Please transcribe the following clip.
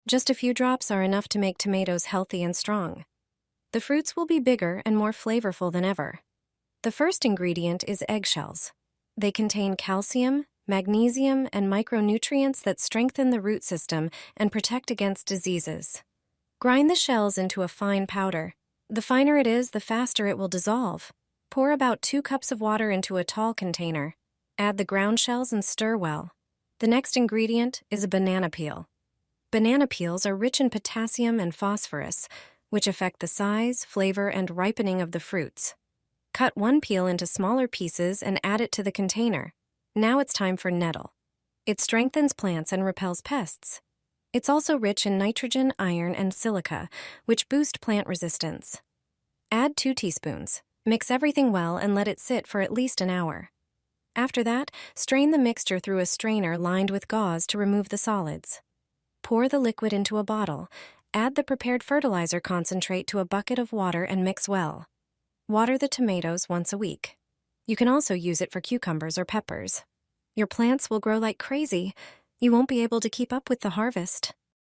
Just a few drops are enough to make tomatoes healthy and strong. The fruits will be bigger and more flavorful than ever. The first ingredient is eggshells. They contain calcium, magnesium, and micronutrients that strengthen the root system and protect against diseases. Grind the shells into a fine powder. The finer it is, the faster it will dissolve. Pour about 2 cups of water into a tall container. Add the ground shells and stir well. The next ingredient is a banana peel. Banana peels are rich in potassium and phosphorus, which affect the size, flavor, and ripening of the fruits. Cut 1 peel into smaller pieces and add it to the container. Now it's time for nettle. It strengthens plants and repels pests. It's also rich in nitrogen, iron, and silica, which boost plant resistance. Add 2 teaspoons. Mix everything well and let it sit for at least an hour. After that, strain the mixture through a strainer lined with gauze to remove the solids. Pour the liquid into a bottle. Add the prepared fertilizer concentrate to a bucket of water and mix well. Water the tomatoes once a week. You can also use it for cucumbers or peppers. Your plants will grow like crazy. You won't be able to keep up with the harvest.